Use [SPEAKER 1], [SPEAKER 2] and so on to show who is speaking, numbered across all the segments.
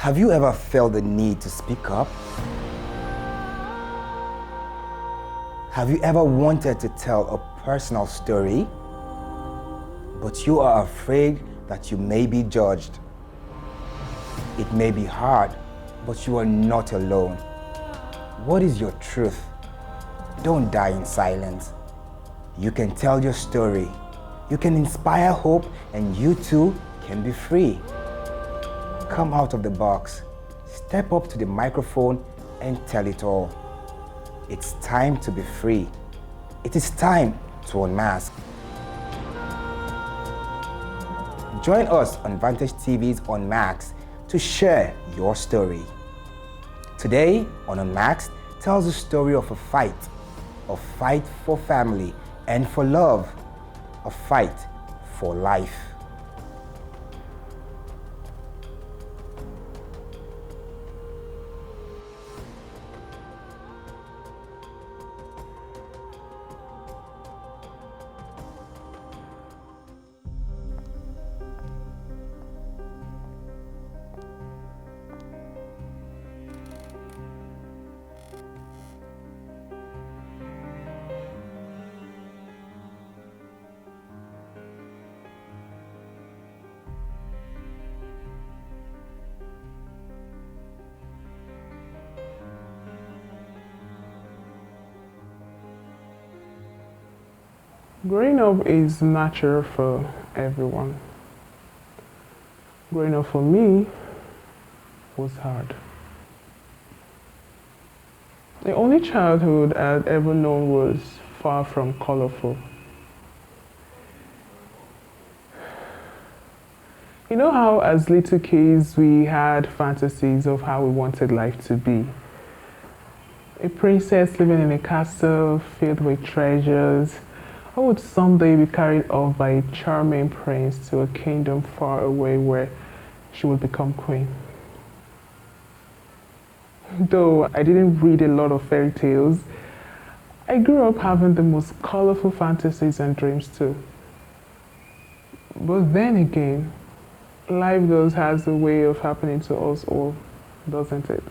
[SPEAKER 1] Have you ever felt the need to speak up? Have you ever wanted to tell a personal story, but you are afraid that you may be judged? It may be hard, but you are not alone. What is your truth? Don't die in silence. You can tell your story. You can inspire hope, and you too can be free. Come out of the box. Step up to the microphone and tell it all. It's time to be free. It is time to unmask. Join us on Vantage TV's Unmasked to share your story. Today on Unmasked tells the story of a fight for family and for love, a fight for life.
[SPEAKER 2] Growing up is natural for everyone. Growing up for me was hard. The only childhood I'd ever known was far from colorful. You know how as little kids we had fantasies of how we wanted life to be? A princess living in a castle filled with treasures, or would someday be carried off by a charming prince to a kingdom far away where she would become queen. Though I didn't read a lot of fairy tales, I grew up having the most colorful fantasies and dreams too. But then again, life does has a way of happening to us all, doesn't it?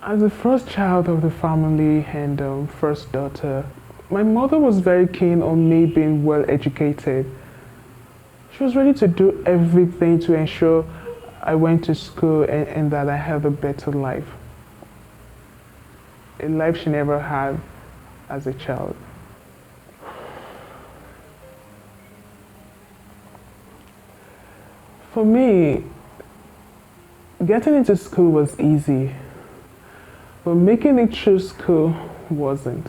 [SPEAKER 2] As the first child of the family and first daughter, my mother was very keen on me being well educated. She was ready to do everything to ensure I went to school and that I had a better life. A life she never had as a child. For me, getting into school was easy. But making it through school wasn't.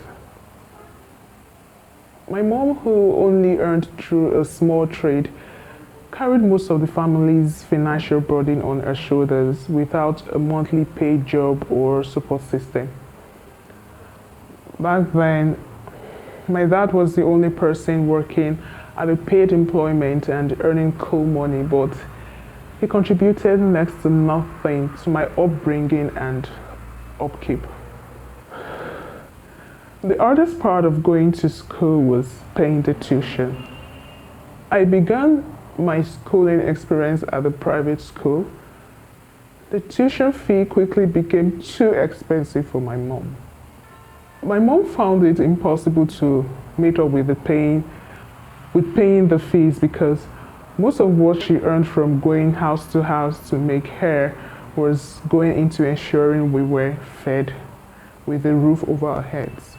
[SPEAKER 2] My mom, who only earned through a small trade, carried most of the family's financial burden on her shoulders without a monthly paid job or support system. Back then, my dad was the only person working at a paid employment and earning cool money, but he contributed next to nothing to my upbringing and upkeep. The hardest part of going to school was paying the tuition. I began my schooling experience at a private school. The tuition fee quickly became too expensive for my mom. My mom found it impossible to meet up with paying the fees because most of what she earned from going house to house to make hair was going into ensuring we were fed with a roof over our heads.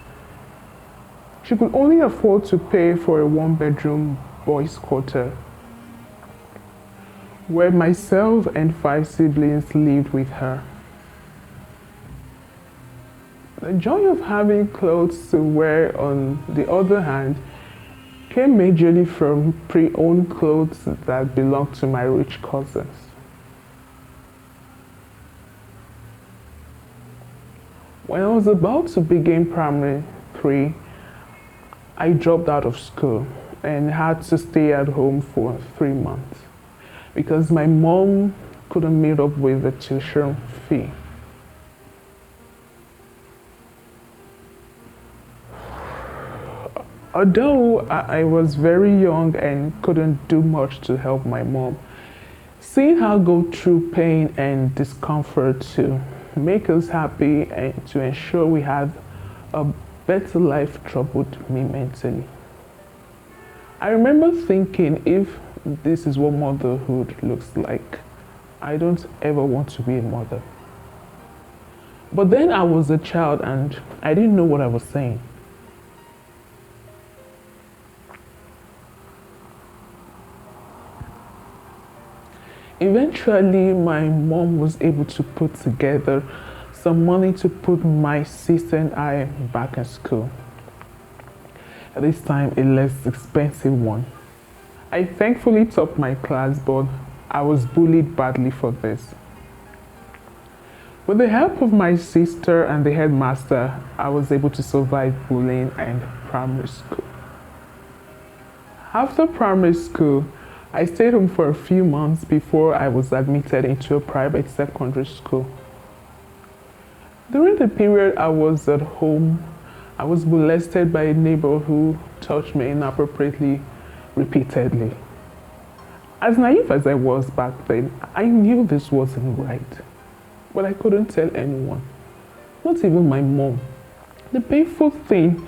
[SPEAKER 2] She could only afford to pay for a one-bedroom boys' quarter, where myself and 5 siblings lived with her. The joy of having clothes to wear, on the other hand, came majorly from pre-owned clothes that belonged to my rich cousins. When I was about to begin primary 3, I dropped out of school and had to stay at home for 3 months because my mom couldn't meet up with the tuition fee. Although I was very young and couldn't do much to help my mom, Seeing her go through pain and discomfort to make us happy and to ensure we had a better life troubled me mentally. I remember thinking, if this is what motherhood looks like, I don't ever want to be a mother. But then I was a child and I didn't know what I was saying. Eventually, my mom was able to put together some money to put my sister and I back in school. At this time, a less expensive one. I thankfully topped my class, but I was bullied badly for this. With the help of my sister and the headmaster, I was able to survive bullying and primary school. After primary school, I stayed home for a few months before I was admitted into a private secondary school. During the period I was at home, I was molested by a neighbor who touched me inappropriately repeatedly. As naive as I was back then, I knew this wasn't right, but I couldn't tell anyone, not even my mom. The painful thing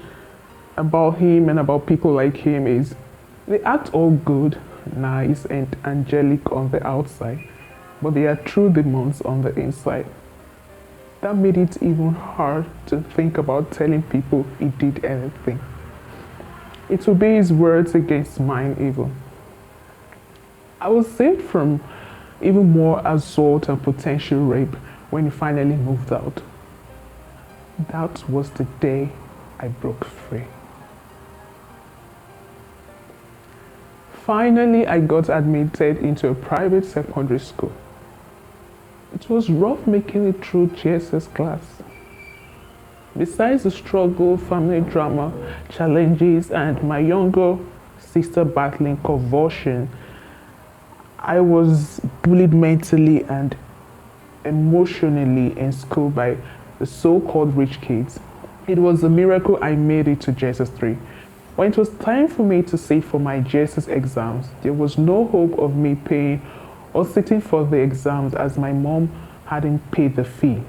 [SPEAKER 2] about him and about people like him is they act all good, nice and angelic on the outside, but they are true demons on the inside. That made it even hard to think about telling people he did anything. It would be his words against mine even. I was saved from even more assault and potential rape when he finally moved out. That was the day I broke free. Finally, I got admitted into a private secondary school. It was rough making it through GSS class. Besides the struggle, family drama, challenges, and my younger sister battling convulsion, I was bullied mentally and emotionally in school by the so-called rich kids. It was a miracle I made it to GSS 3. When it was time for me to sit for my GSS exams, there was no hope of me paying or sitting for the exams as my mom hadn't paid the fee.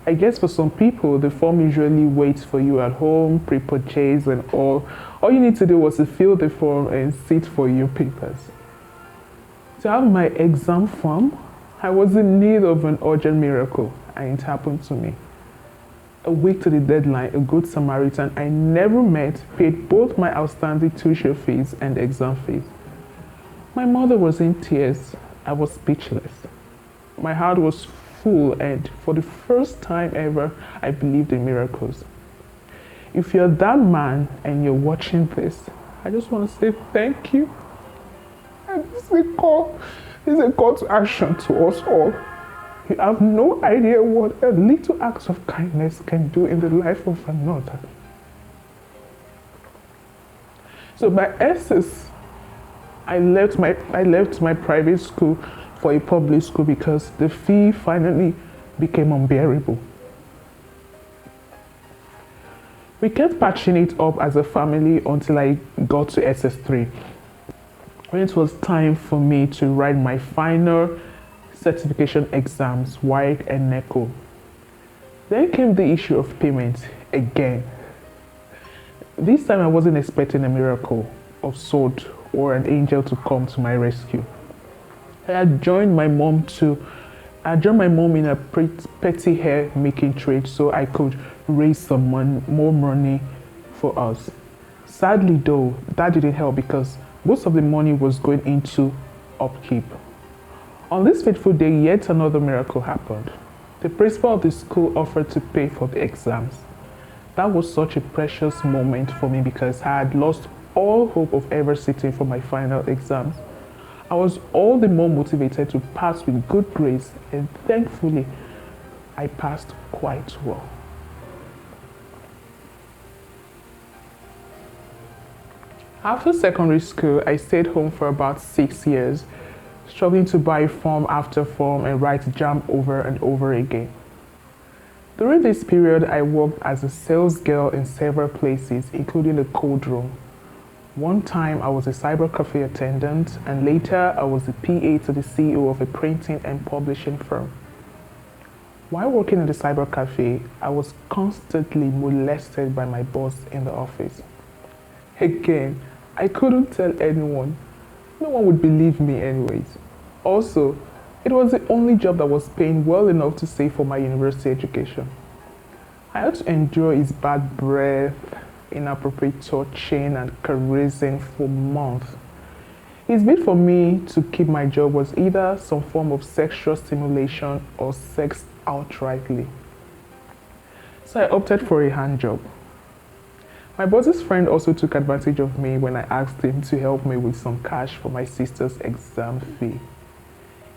[SPEAKER 2] I guess for some people, the form usually waits for you at home, pre-purchased and all. All you need to do was to fill the form and sit for your papers. To have my exam form, I was in need of an urgent miracle, and it happened to me. A week to the deadline, a good Samaritan I never met paid both my outstanding tuition fees and exam fees. My mother was in tears. I was speechless. My heart was full, and for the first time ever, I believed in miracles. If you're that man and you're watching this, I just want to say thank you. And this is a call to action to us all. You have no idea what a little act of kindness can do in the life of another. So by essence, I left my private school for a public school because the fee finally became unbearable. We kept patching it up as a family until I got to SS3. When it was time for me to write my final certification exams, WAEC and NECO. Then came the issue of payment again. This time I wasn't expecting a miracle of sort or an angel to come to my rescue. I had joined my mom in a petty hair making trade so I could raise more money for us. Sadly though, that didn't help because most of the money was going into upkeep. On this fateful day, yet another miracle happened. The principal of the school offered to pay for the exams. That was such a precious moment for me because I had lost all hope of ever sitting for my final exams. I was all the more motivated to pass with good grades, and thankfully, I passed quite well. After secondary school, I stayed home for about 6 years, struggling to buy form after form and write JAMB over and over again. During this period, I worked as a sales girl in several places, including the cold room. One time I was a cyber cafe attendant, and later I was the PA to the CEO of a printing and publishing firm. While working in the cyber cafe, I was constantly molested by my boss in the office. Again, I couldn't tell anyone. No one would believe me anyways. Also, it was the only job that was paying well enough to save for my university education. I had to endure his bad breath, inappropriate touching and caressing for months. His bid for me to keep my job was either some form of sexual stimulation or sex outrightly. So I opted for a hand job. My boss's friend also took advantage of me when I asked him to help me with some cash for my sister's exam fee.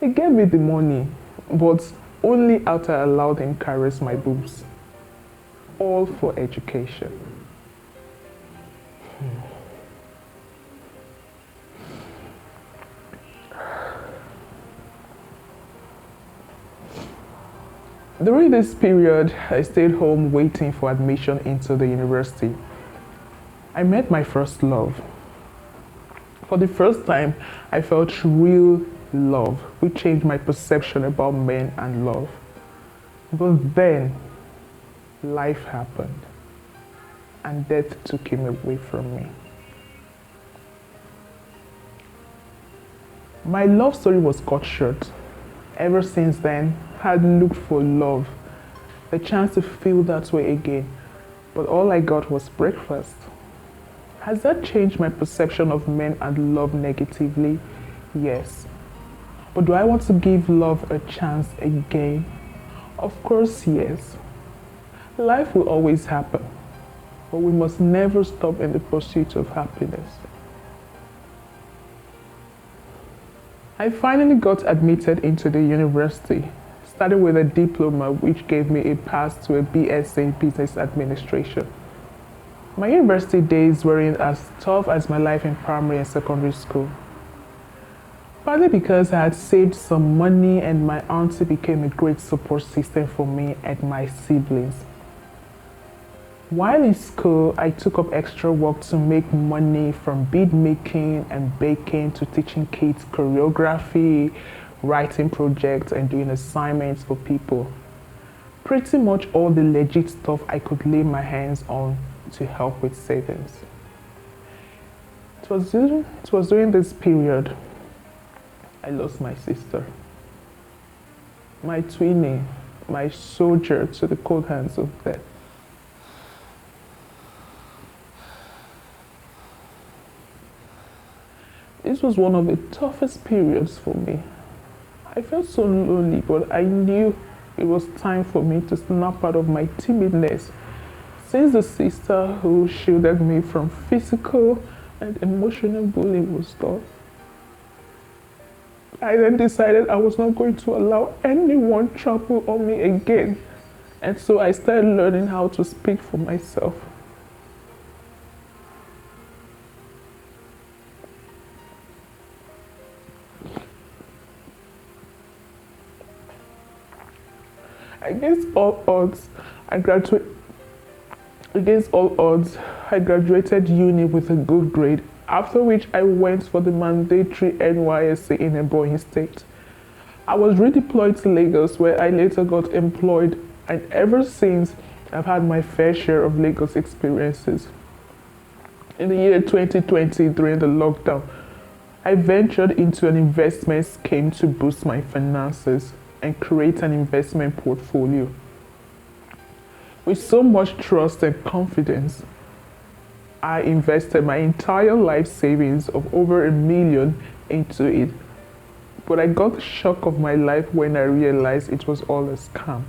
[SPEAKER 2] He gave me the money, but only after I allowed him caress my boobs. All for education. During this period, I stayed home waiting for admission into the university. I met my first love. For the first time, I felt real love, which changed my perception about men and love. But then, life happened, and death took him away from me. My love story was cut short. Ever since then, I had looked for love, the chance to feel that way again, but all I got was breakfast. Has that changed my perception of men and love negatively? Yes. But do I want to give love a chance again? Of course, yes. Life will always happen, but we must never stop in the pursuit of happiness. I finally got admitted into the university, starting with a diploma which gave me a pass to a BSc in Business Administration. My university days weren't as tough as my life in primary and secondary school. Partly because I had saved some money and my auntie became a great support system for me and my siblings. While in school, I took up extra work to make money, from bead making and baking to teaching kids choreography, writing projects and doing assignments for people. Pretty much all the legit stuff I could lay my hands on to help with savings. It was during this period I lost my sister, my twinning, my soldier to the cold hands of death. This was one of the toughest periods for me. I felt so lonely, but I knew it was time for me to snap out of my timidness, since the sister who shielded me from physical and emotional bullying was gone. I then decided I was not going to allow anyone trample on me again, and so I started learning how to speak for myself. Against all odds, I graduated uni with a good grade, after which I went for the mandatory NYSC in Ebonyi State. I was redeployed to Lagos, where I later got employed, and ever since, I've had my fair share of Lagos experiences. In the year 2020, during the lockdown, I ventured into an investment scheme to boost my finances and create an investment portfolio. With so much trust and confidence, I invested my entire life savings of over $1 million into it. But I got the shock of my life when I realized it was all a scam.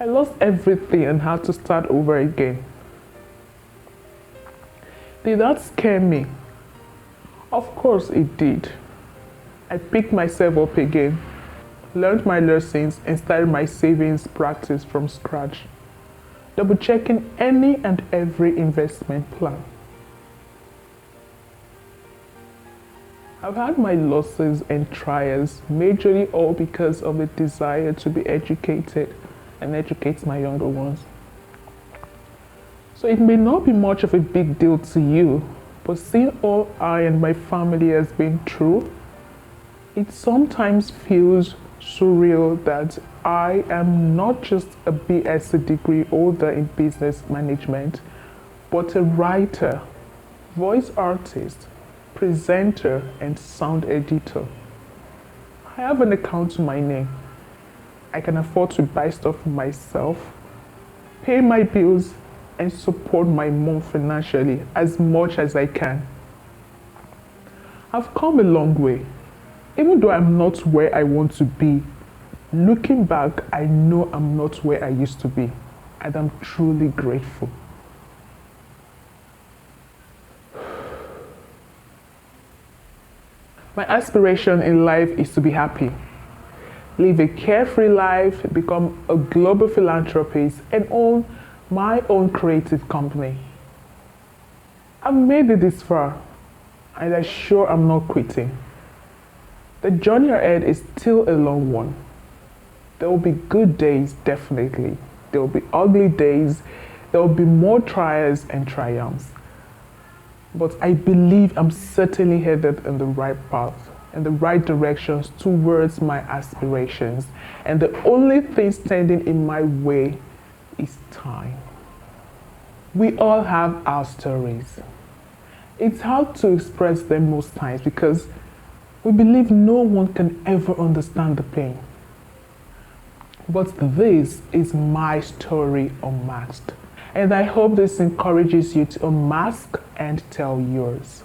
[SPEAKER 2] I lost everything and had to start over again. Did that scare me? Of course it did. I picked myself up again, learned my lessons, and started my savings practice from scratch, double-checking any and every investment plan. I've had my losses and trials, majorly all because of the desire to be educated and educate my younger ones. So it may not be much of a big deal to you, but seeing all I and my family has been through, it sometimes feels surreal that I am not just a BSc degree holder in business management, but a writer, voice artist, presenter, and sound editor. I have an account to my name. I can afford to buy stuff for myself, pay my bills, and support my mom financially as much as I can. I've come a long way. Even though I'm not where I want to be, looking back, I know I'm not where I used to be, and I'm truly grateful. My aspiration in life is to be happy, live a carefree life, become a global philanthropist, and own my own creative company. I've made it this far, and I'm sure I'm not quitting. The journey ahead is still a long one. There will be good days, definitely. There will be ugly days. There will be more trials and triumphs. But I believe I'm certainly headed in the right path, in the right directions towards my aspirations. And the only thing standing in my way is time. We all have our stories. It's hard to express them most times because we believe no one can ever understand the pain. But this is my story unmasked. And I hope this encourages you to unmask and tell yours.